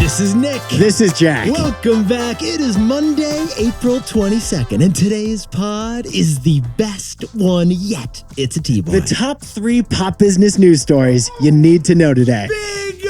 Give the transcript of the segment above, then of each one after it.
This is Nick. This is Jack. Welcome back. It is Monday, April 22nd, and today's pod is the best one yet. It's a TBOY. The top 3 pop business news stories you need to know today. Big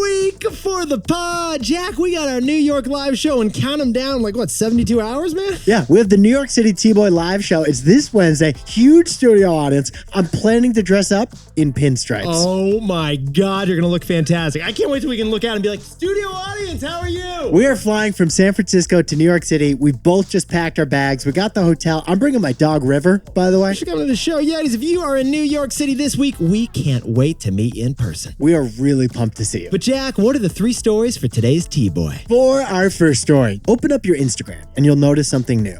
week for the pod. Jack, we got our New York Live Show and count them down like, 72 hours, man? Yeah, we have the New York City TBOY Live Show. It's this Wednesday. Huge studio audience. I'm planning to dress up in pinstripes. Oh my God, you're going to look fantastic. I can't wait till we can look out and be like, studio audience, how are you? We are flying from San Francisco to New York City. We both just packed our bags. We got the hotel. I'm bringing my dog, River, by the way. You should come to the show. Yetis, if you are in New York City this week, we can't wait to meet in person. We are really pumped to see you. But Jack, what are the 3 stories for today's TBOY? For our first story, open up your Instagram and you'll notice something new.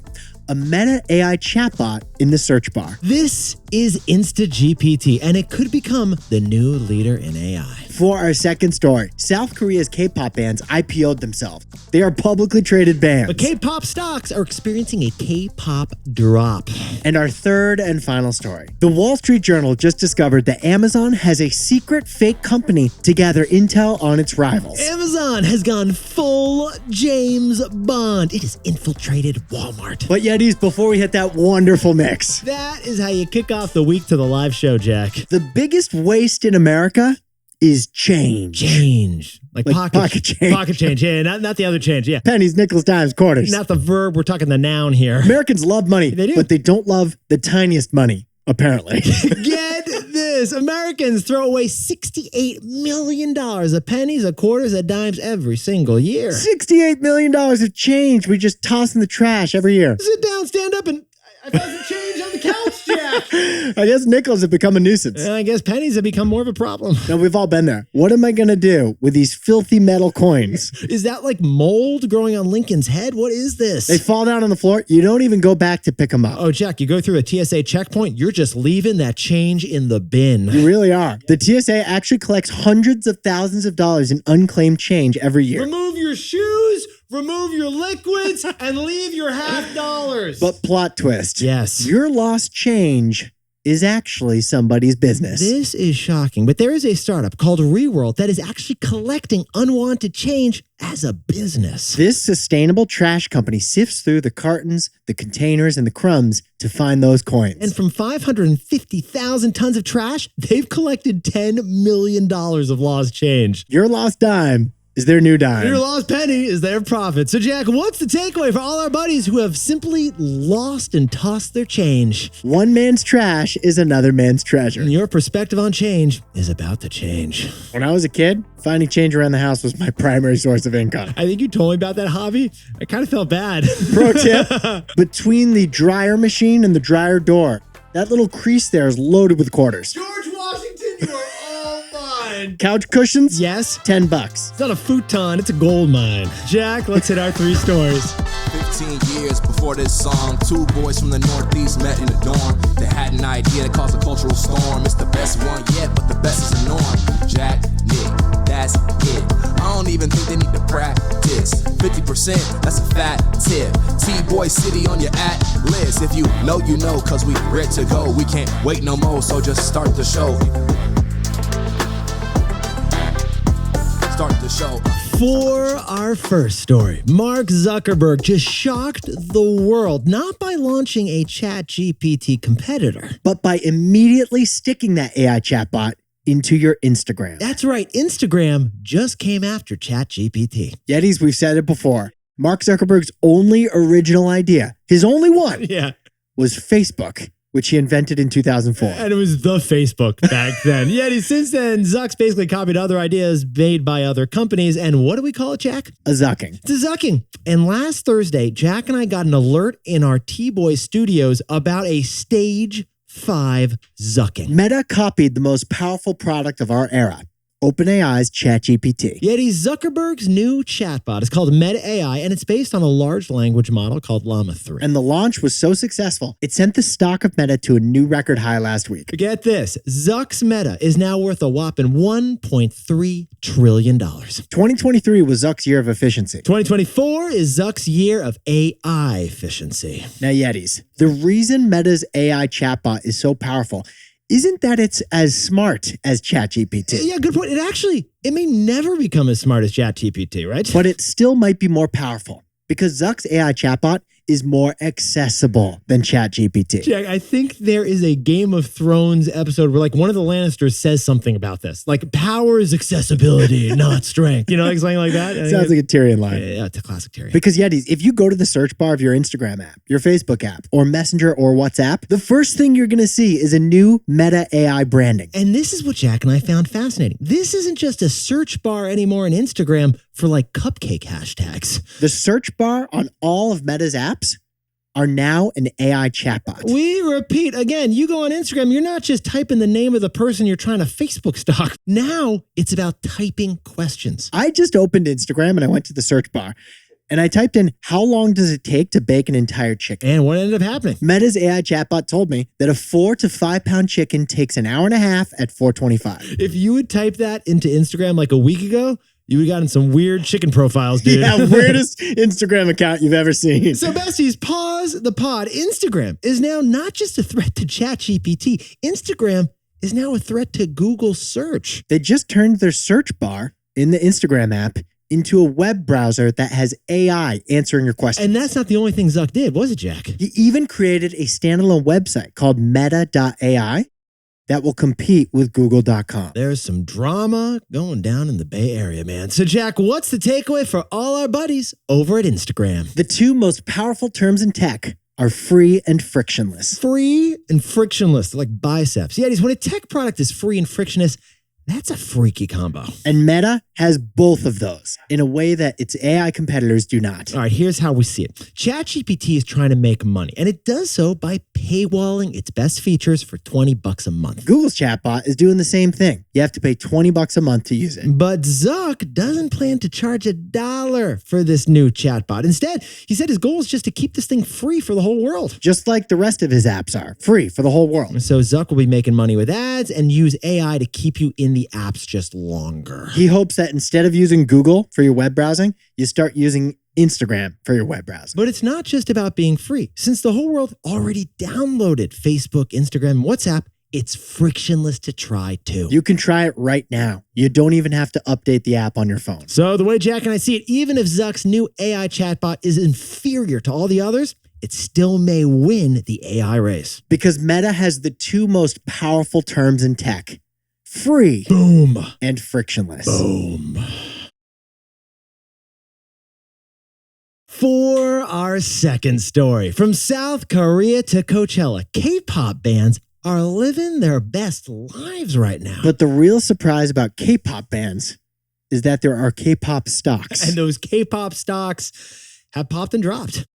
A Meta AI chatbot in the search bar. This is InstaGPT, and it could become the new leader in AI. For our second story, South Korea's K-pop bands IPO'd themselves. They are publicly traded bands. But K-pop stocks are experiencing a K-pop drop. And our third and final story. The Wall Street Journal just discovered that Amazon has a secret fake company to gather intel on its rivals. Amazon has gone full James Bond. It has infiltrated Walmart. But Yetis, before we hit that wonderful mix. That is how you kick off the week to the live show, Jack. The biggest waste in America is change. Change. Like pocket change. Pocket change. Yeah, not the other change. Yeah. Pennies, nickels, dimes, quarters. Not the verb. We're talking the noun here. Americans love money, They do. but they don't love the tiniest money, apparently. Get this. Americans throw away $68 million of pennies, of quarters, of dimes every single year. $68 million of change we just toss in the trash every year. Sit down, stand up, and I found some change on the couch, Jack. I guess nickels have become a nuisance. And I guess pennies have become more of a problem. No, we've all been there. What am I going to do with these filthy metal coins? Is that like mold growing on Lincoln's head? What is this? They fall down on the floor. You don't even go back to pick them up. Oh, Jack, you go through a TSA checkpoint, you're just leaving that change in the bin. You really are. The TSA actually collects hundreds of thousands of dollars in unclaimed change every year. Remove your shoes, remove your liquids, and leave your $50. But plot twist. Yes. Your lost change is actually somebody's business. This is shocking, but there is a startup called Reworld that is actually collecting unwanted change as a business. This sustainable trash company sifts through the cartons, the containers, and the crumbs to find those coins. And from 550,000 tons of trash, they've collected $10 million of lost change. Your lost dime is their new dime. Your lost penny is their profit. So, Jack, what's the takeaway for all our buddies who have simply lost and tossed their change? One man's trash is another man's treasure. And your perspective on change is about to change. When I was a kid, finding change around the house was my primary source of income. I think you told me about that hobby. I kind of felt bad. Pro tip, between the dryer machine and the dryer door, that little crease there is loaded with quarters. George Washington, you are all mine. Couch cushions? Yes. $10. It's not a futon, it's a gold mine. Jack, let's hit our 3 stories. 15 years before this song, 2 boys from the Northeast met in the dorm. They had an idea that caused a cultural storm. It's the best one yet, but the best is the norm. Jack, Nick, that's it. I don't even think they need to practice. 50%, that's a fat tip. TBOY City on your at-list. If you know, you know, cause we ready to go. We can't wait no more, so just start the show. Start the show. For our first story, Mark Zuckerberg just shocked the world, not by launching a ChatGPT competitor, but by immediately sticking that AI chatbot into your Instagram. That's right, Instagram just came after ChatGPT. Yetis, we've said it before. Mark Zuckerberg's only original idea, his only one, was Facebook, which he invented in 2004. And it was the Facebook back then. Since then, Zuck's basically copied other ideas made by other companies. And what do we call it, Jack? A zucking. It's a zucking. And last Thursday, Jack and I got an alert in our TBOY studios about a stage 5 zucking. Meta copied the most powerful product of our era, OpenAI's ChatGPT. Zuckerberg's new chatbot is called Meta AI, and it's based on a large language model called Llama 3. And the launch was so successful, it sent the stock of Meta to a new record high last week. Get this, Zuck's Meta is now worth a whopping $1.3 trillion. 2023 was Zuck's year of efficiency. 2024 is Zuck's year of AI efficiency. Now, Yetis, the reason Meta's AI chatbot is so powerful isn't that it's as smart as ChatGPT. Yeah, good point. It may never become as smart as ChatGPT, right? But it still might be more powerful because Zuck's AI chatbot is more accessible than ChatGPT. Jack, I think there is a Game of Thrones episode where like one of the Lannisters says something about this. Like power is accessibility, not strength. You know, like something like that. Sounds like a Tyrion line. Yeah, it's a classic Tyrion. Because Yetis, if you go to the search bar of your Instagram app, your Facebook app, or Messenger or WhatsApp, the first thing you're going to see is a new Meta AI branding. And this is what Jack and I found fascinating. This isn't just a search bar anymore in Instagram for like cupcake hashtags. The search bar on all of Meta's apps are now an AI chatbot. We repeat again, you go on Instagram, you're not just typing the name of the person you're trying to Facebook stalk. Now it's about typing questions. I just opened Instagram and I went to the search bar and I typed in, how long does it take to bake an entire chicken? And what ended up happening? Meta's AI chatbot told me that a 4 to 5 pound chicken takes an hour and a half at 4:25. If you would type that into Instagram like a week ago, you would have gotten some weird chicken profiles, dude. Yeah, weirdest Instagram account you've ever seen. So besties, pause the pod. Instagram is now not just a threat to ChatGPT. Instagram is now a threat to Google search. They just turned their search bar in the Instagram app into a web browser that has AI answering your questions. And that's not the only thing Zuck did, was it, Jack? He even created a standalone website called meta.ai that will compete with google.com. There's some drama going down in the Bay Area, man. So, Jack, what's the takeaway for all our buddies over at Instagram? The two most powerful terms in tech are free and frictionless. Free and frictionless, like biceps. Yeah, when a tech product is free and frictionless, that's a freaky combo. And Meta has both of those in a way that its AI competitors do not. All right, here's how we see it. ChatGPT is trying to make money, and it does so by paywalling its best features for $20 a month. Google's chatbot is doing the same thing. You have to pay $20 a month to use it. But Zuck doesn't plan to charge $1 for this new chatbot. Instead, he said his goal is just to keep this thing free for the whole world. Just like the rest of his apps are, free for the whole world. So Zuck will be making money with ads and use AI to keep you in the apps just longer. He hopes that instead of using Google for your web browsing, you start using Instagram for your web browsing. But it's not just about being free. Since the whole world already downloaded Facebook, Instagram, and WhatsApp, it's frictionless to try too. You can try it right now. You don't even have to update the app on your phone. So the way Jack and I see it, even if Zuck's new AI chatbot is inferior to all the others, it still may win the AI race. Because Meta has the two most powerful terms in tech. Free. Boom. And frictionless. Boom. For our second story, from South Korea to Coachella, K-pop bands are living their best lives right now. But the real surprise about K-pop bands is that there are K-pop stocks. And those K-pop stocks have popped and dropped.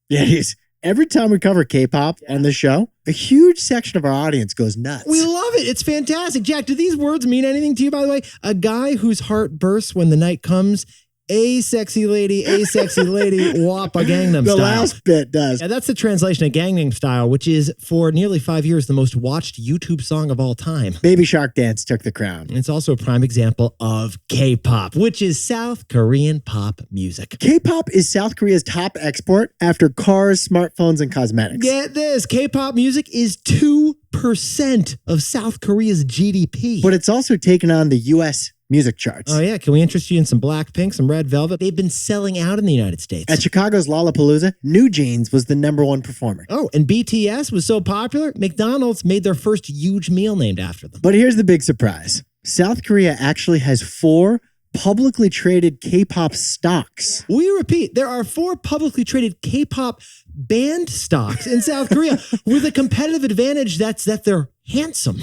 Yes. Every time we cover K-pop on the show, a huge section of our audience goes nuts. We love it. It's fantastic. Jack, do these words mean anything to you, by the way? A guy whose heart bursts when the night comes. A sexy lady, whop a Gangnam Style. The last bit does. Yeah, that's the translation of Gangnam Style, which is, for nearly 5 years, the most watched YouTube song of all time. Baby Shark Dance took the crown. It's also a prime example of K-pop, which is South Korean pop music. K-pop is South Korea's top export after cars, smartphones, and cosmetics. Get this, K-pop music is 2% of South Korea's GDP. But it's also taken on the U.S. music charts. Oh, yeah. Can we interest you in some Blackpink, some Red Velvet? They've been selling out in the United States. At Chicago's Lollapalooza, New Jeans was the #1 performer. Oh, and BTS was so popular, McDonald's made their first huge meal named after them. But here's the big surprise. South Korea actually has 4 publicly traded K-pop stocks. We repeat, there are 4 publicly traded K-pop band stocks in South Korea with a competitive advantage that's that they're handsome.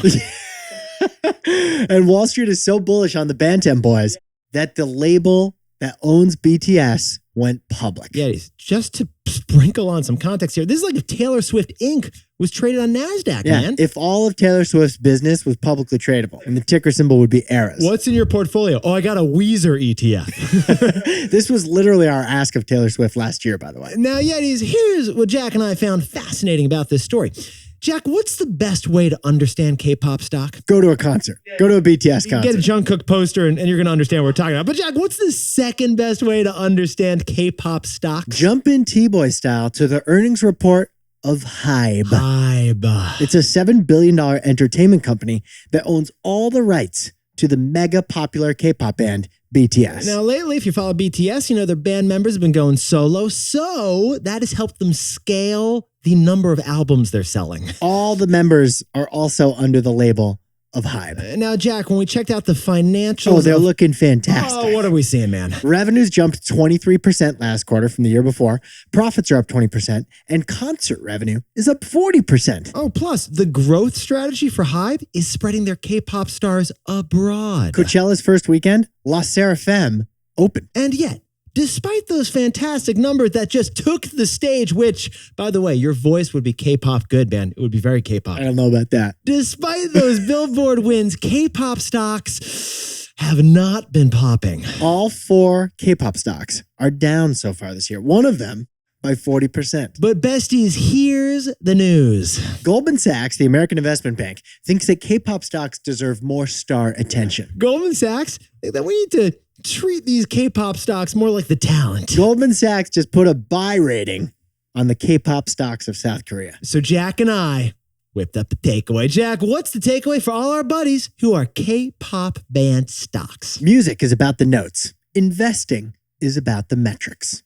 And Wall Street is so bullish on the Bantam Boys that the label that owns BTS went public. Yeah, just to sprinkle on some context here, this is like if Taylor Swift Inc. was traded on NASDAQ, man. If all of Taylor Swift's business was publicly tradable, and the ticker symbol would be Eras. What's in your portfolio? Oh, I got a Weezer ETF. This was literally our ask of Taylor Swift last year, by the way. Now, Yetis, here's what Jack and I found fascinating about this story. Jack, what's the best way to understand K-pop stock? Go to a concert. Go to a BTS concert. Get a Jungkook poster and you're going to understand what we're talking about. But Jack, what's the second best way to understand K-pop stocks? Jump in TBOY style to the earnings report of Hybe. Hybe. It's a $7 billion entertainment company that owns all the rights to the mega popular K-pop band BTS. Now, lately, if you follow BTS, you know their band members have been going solo, so that has helped them scale the number of albums they're selling. All the members are also under the label of Hybe. Now, Jack, when we checked out the financials... Oh, they're looking fantastic. Oh, what are we seeing, man? Revenues jumped 23% last quarter from the year before. Profits are up 20%. And concert revenue is up 40%. Oh, plus, the growth strategy for Hybe is spreading their K-pop stars abroad. Coachella's first weekend, La Seraphim opened. And yet, despite those fantastic numbers that just took the stage, which, by the way, your voice would be K-pop good, man. It would be very K-pop. I don't know about that. Despite those Billboard wins, K-pop stocks have not been popping. All 4 K-pop stocks are down so far this year. One of them by 40%. But besties, here's the news. Goldman Sachs, the American investment bank, thinks that K-pop stocks deserve more star attention. Goldman Sachs, that we need to treat these K-pop stocks more like the talent. Goldman Sachs just put a buy rating on the K-pop stocks of South Korea. So Jack and I whipped up the takeaway. Jack, what's the takeaway for all our buddies who are K-pop band stocks? Music is about the notes. Investing is about the metrics.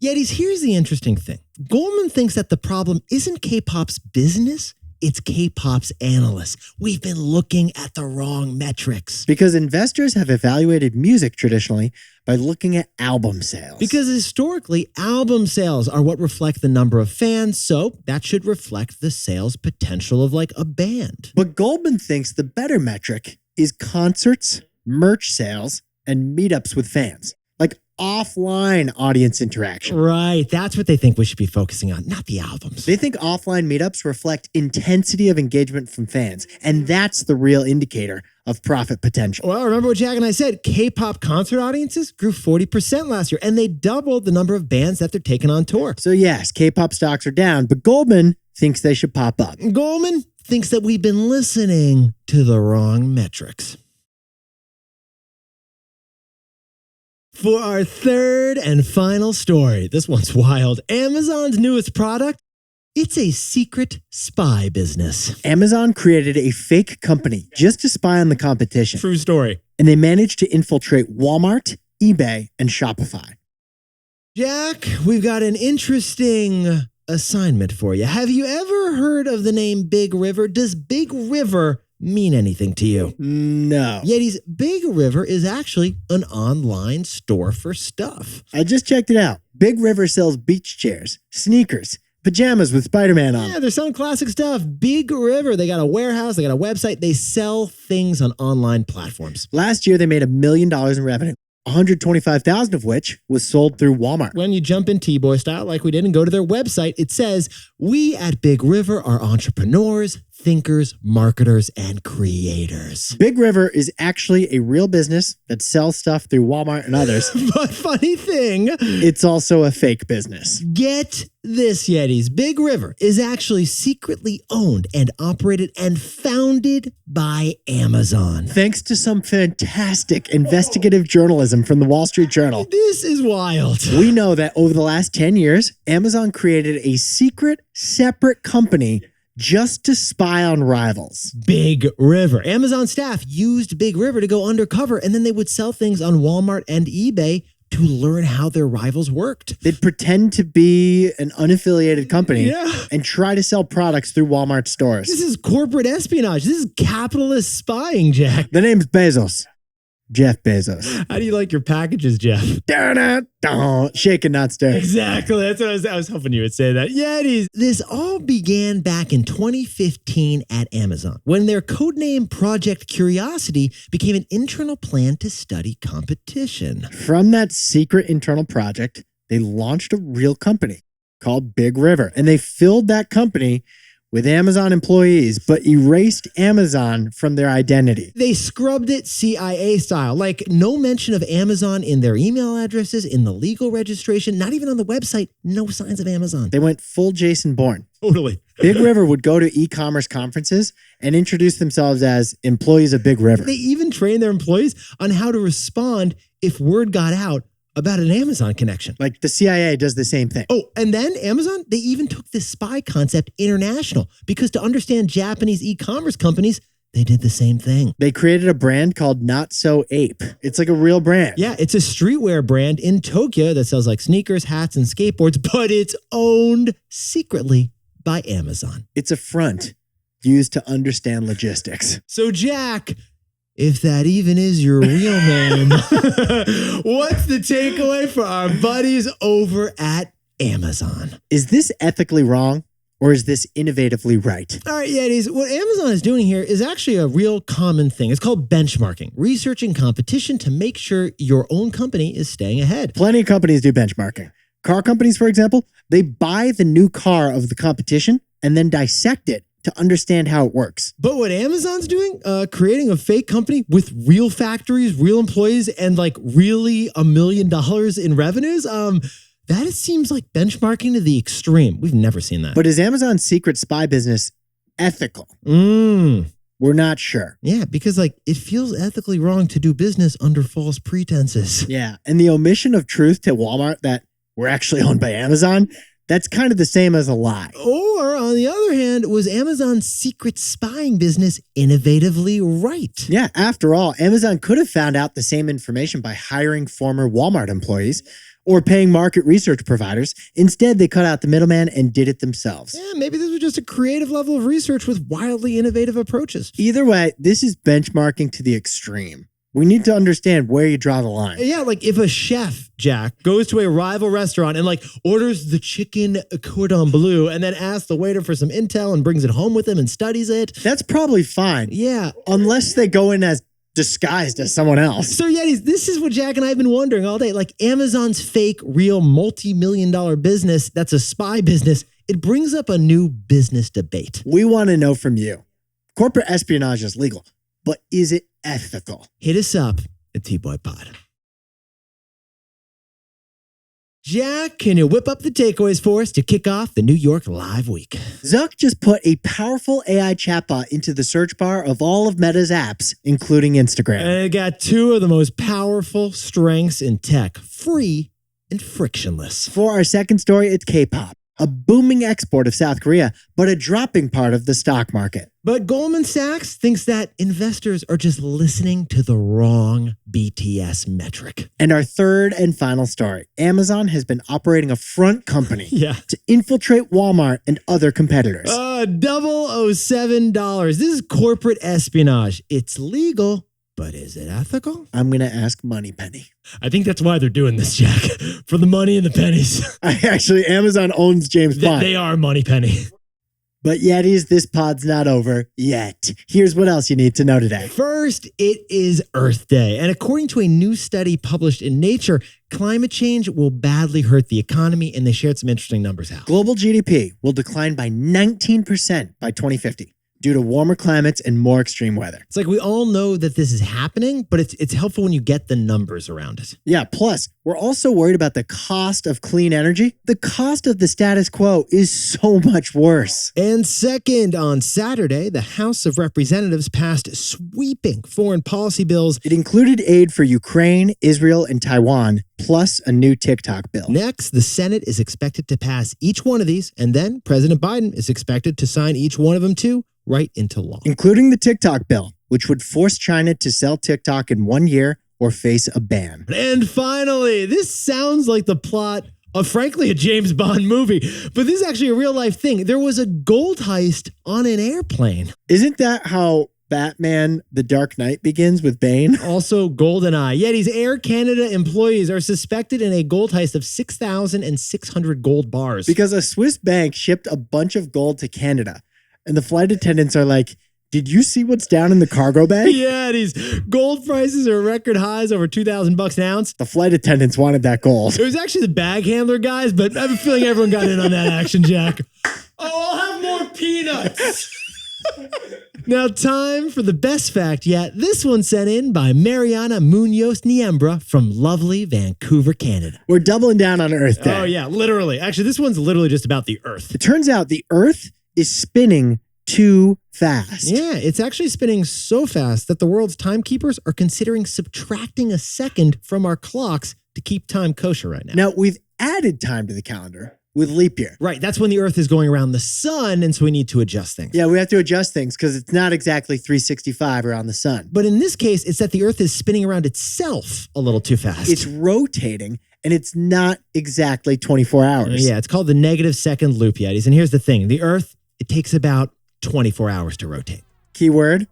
Yetis, here's the interesting thing. Goldman thinks that the problem isn't K-pop's business, it's K-pop's analysts. We've been looking at the wrong metrics. Because investors have evaluated music traditionally by looking at album sales. Because historically, album sales are what reflect the number of fans, so that should reflect the sales potential of like a band. But Goldman thinks the better metric is concerts, merch sales, and meetups with fans. Like offline audience interaction. Right, that's what they think we should be focusing on, not the albums. They think offline meetups reflect intensity of engagement from fans, and that's the real indicator of profit potential. Well, remember what Jack and I said, K-pop concert audiences grew 40% last year, and they doubled the number of bands that they're taking on tour. So yes, K-pop stocks are down, but Goldman thinks they should pop up. Goldman thinks that we've been listening to the wrong metrics. For our third and final story, this one's wild. Amazon's newest product, it's a secret spy business. Amazon created a fake company just to spy on the competition. True story. And they managed to infiltrate Walmart, eBay, and Shopify. Jack, we've got an interesting assignment for you. Have you ever heard of the name Big River? Does Big River mean anything to you? No. Yetis, Big River is actually an online store for stuff. I just checked it out. Big River sells beach chairs, sneakers, pajamas with Spider-Man on. Yeah, they're selling classic stuff. Big River, they got a warehouse, they got a website, they sell things on online platforms. Last year, they made $1 million in revenue, $125,000 of which was sold through Walmart. When you jump in TBOY style like we did and go to their website, it says, we at Big River are entrepreneurs, thinkers, marketers, and creators. Big River is actually a real business that sells stuff through Walmart and others. But funny thing, it's also a fake business. Get this, Yetis. Big River is actually secretly owned and operated and founded by Amazon. Thanks to some fantastic investigative journalism from the Wall Street Journal. This is wild. We know that over the last 10 years, Amazon created a secret, separate company just to spy on rivals. Big River. Amazon staff used Big River to go undercover, and then they would sell things on Walmart and eBay to learn how their rivals worked. They'd pretend to be an unaffiliated company and try to sell products through Walmart stores. This is corporate espionage. This is capitalist spying, Jack. The name's Bezos. Jeff Bezos. How do you like your packages, Jeff? Shake and not stir. Exactly. That's what I was hoping you would say that. Yetis. This all began back in 2015 at Amazon when their codename Project Curiosity became an internal plan to study competition. From that secret internal project, they launched a real company called Big River, and they filled that company with Amazon employees, but erased Amazon from their identity. They scrubbed it CIA style, like no mention of Amazon in their email addresses, in the legal registration, not even on the website, no signs of Amazon. They went full Jason Bourne. Totally. Big River would go to e-commerce conferences and introduce themselves as employees of Big River. They even trained their employees on how to respond if word got out about an Amazon connection. Like the CIA does the same thing. Oh, and then Amazon, they even took this spy concept international because to understand Japanese e-commerce companies, they did the same thing. They created a brand called Not So Ape. It's like a real brand. Yeah, it's a streetwear brand in Tokyo that sells like sneakers, hats, and skateboards, but it's owned secretly by Amazon. It's a front used to understand logistics. So Jack, if that even is your real name, what's the takeaway for our buddies over at Amazon? Is this ethically wrong or is this innovatively right? All right, Yetis, what Amazon is doing here is actually a real common thing. It's called benchmarking, researching competition to make sure your own company is staying ahead. Plenty of companies do benchmarking. Car companies, for example, they buy the new car of the competition and then dissect it to understand how it works. But what Amazon's doing, creating a fake company with real factories, real employees, and like really $1 million in revenues, that seems like benchmarking to the extreme. We've never seen that. But is Amazon's secret spy business ethical? We're not sure. Yeah, because like it feels ethically wrong to do business under false pretenses. Yeah, and the omission of truth to Walmart that we're actually owned by Amazon, that's kind of the same as a lie. Or, on the other hand, was Amazon's secret spying business innovatively right? Yeah, after all, Amazon could have found out the same information by hiring former Walmart employees or paying market research providers. Instead, they cut out the middleman and did it themselves. Yeah, maybe this was just a creative level of research with wildly innovative approaches. Either way, this is benchmarking to the extreme. We need to understand where you draw the line. Yeah, like if a chef, Jack, goes to a rival restaurant and like orders the chicken cordon bleu and then asks the waiter for some intel and brings it home with him and studies it. That's probably fine. Yeah. Unless they go in as disguised as someone else. So Yetis, this is what Jack and I have been wondering all day. Like Amazon's fake, real multi-million-dollar business that's a spy business, it brings up a new business debate. We want to know from you. Corporate espionage is legal, but is it ethical? Hit us up at TBOY Pod. Jack, can you whip up the takeaways for us to kick off the New York Live Week? Zuck just put a powerful AI chatbot into the search bar of all of Meta's apps, including Instagram. And it got two of the most powerful strengths in tech, free and frictionless. For our second story, it's K-pop, a booming export of South Korea, but a dropping part of the stock market. But Goldman Sachs thinks that investors are just listening to the wrong BTS metric. And our third and final story, Amazon has been operating a front company to infiltrate Walmart and other competitors. $007. This is corporate espionage. It's legal, but is it ethical? I'm going to ask Moneypenny. I think that's why they're doing this, Jack. For the money and the pennies. Actually, Amazon owns James Bond. They are Moneypenny. But Yetis, this pod's not over yet. Here's what else you need to know today. First, it is Earth Day. And according to a new study published in Nature, climate change will badly hurt the economy, and they shared some interesting numbers out. Global GDP will decline by 19% by 2050 due to warmer climates and more extreme weather. It's like we all know that this is happening, but it's helpful when you get the numbers around it. Yeah, plus, we're also worried about the cost of clean energy. The cost of the status quo is so much worse. And second, on Saturday, the House of Representatives passed sweeping foreign policy bills. It included aid for Ukraine, Israel, and Taiwan, plus a new TikTok bill. Next, the Senate is expected to pass each one of these, and then President Biden is expected to sign each one of them too, right into law. Including the TikTok bill, which would force China to sell TikTok in 1 year or face a ban. And finally, this sounds like the plot of, frankly, a James Bond movie, but this is actually a real life thing. There was a gold heist on an airplane. Isn't that how Batman The Dark Knight begins with Bane? Also, GoldenEye. Yetis Air Canada employees are suspected in a gold heist of 6,600 gold bars. Because a Swiss bank shipped a bunch of gold to Canada. And the flight attendants are like, did you see what's down in the cargo bag? Yeah, these gold prices are record highs, over $2,000 an ounce. The flight attendants wanted that gold. It was actually the bag handler guys, but I have a feeling everyone got in on that action, Jack. Oh, I'll have more peanuts. Now, time for the best fact yet. This one sent in by Mariana Munoz Niembra from lovely Vancouver, Canada. We're doubling down on Earth Day. Oh, yeah, literally. Actually, this one's literally just about the Earth. It turns out the Earth is spinning too fast. Yeah, it's actually spinning so fast that the world's timekeepers are considering subtracting a second from our clocks to keep time kosher right now. Now, we've added time to the calendar with leap year. Right, that's when the Earth is going around the sun, and so we need to adjust things. Yeah, we have to adjust things because it's not exactly 365 around the sun. But in this case, it's that the Earth is spinning around itself a little too fast. It's rotating, and it's not exactly 24 hours. Yeah, it's called the negative second loop, Yetis. And here's the thing. The Earth, it takes about 24 hours to rotate. Keyword,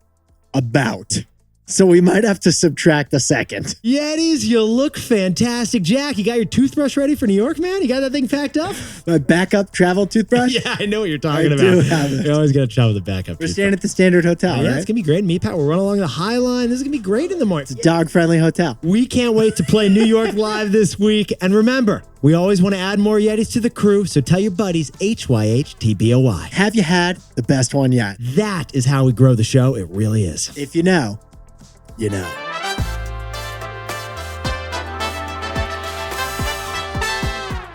about. So we might have to subtract a second. Yetis, you look fantastic. Jack, you got your toothbrush ready for New York, man? You got that thing packed up? My backup travel toothbrush? Yeah, I know what you're talking about. I do have it. You always got to travel with a backup We're staying at the Standard Hotel, yeah, right? it's going to be great. Meat Pat, we're running along the High Line. This is going to be great in the morning. It's a dog-friendly hotel. We can't wait to play New York Live this week. And remember, we always want to add more Yetis to the crew, so tell your buddies HYH TBOY. Have you had the best one yet? That is how we grow the show. It really is. If you know, you know.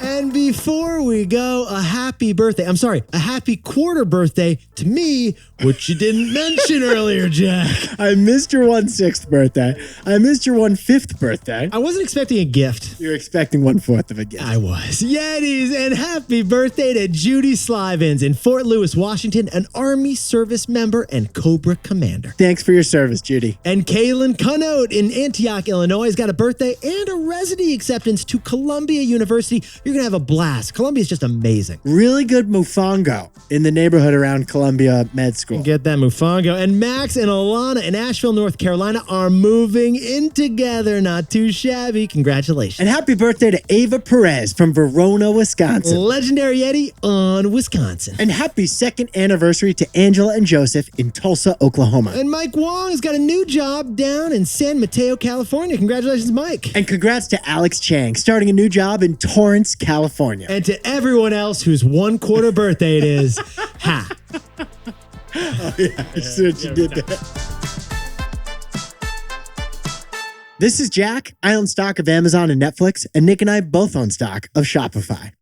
And before we go, a happy quarter birthday to me, which you didn't mention earlier, Jack. I missed your 1/6th birthday. I missed your 1/5th birthday. I wasn't expecting a gift. You're expecting 1/4 of a gift. I was. Yetis, and happy birthday to Judy Slivins in Fort Lewis, Washington, an Army service member and Cobra commander. Thanks for your service, Judy. And Kaylin Cunnote in Antioch, Illinois, has got a birthday and a residency acceptance to Columbia University. You're going to have a blast. Columbia is just amazing. Really good mofongo in the neighborhood around Columbia Med School. Get that mofongo. And Max and Alana in Asheville, North Carolina are moving in together. Not too shabby. Congratulations. And happy birthday to Ava Perez from Verona, Wisconsin. Legendary Yeti on Wisconsin. And happy 2nd anniversary to Angela and Joseph in Tulsa, Oklahoma. And Mike Wong has got a new job down in San Mateo, California. Congratulations, Mike. And congrats to Alex Chang, starting a new job in Torrance, California. And to everyone else whose 1/4 birthday it is, ha. Oh, yeah, I see what you did there. This is Jack. I own stock of Amazon and Netflix, and Nick and I both own stock of Shopify.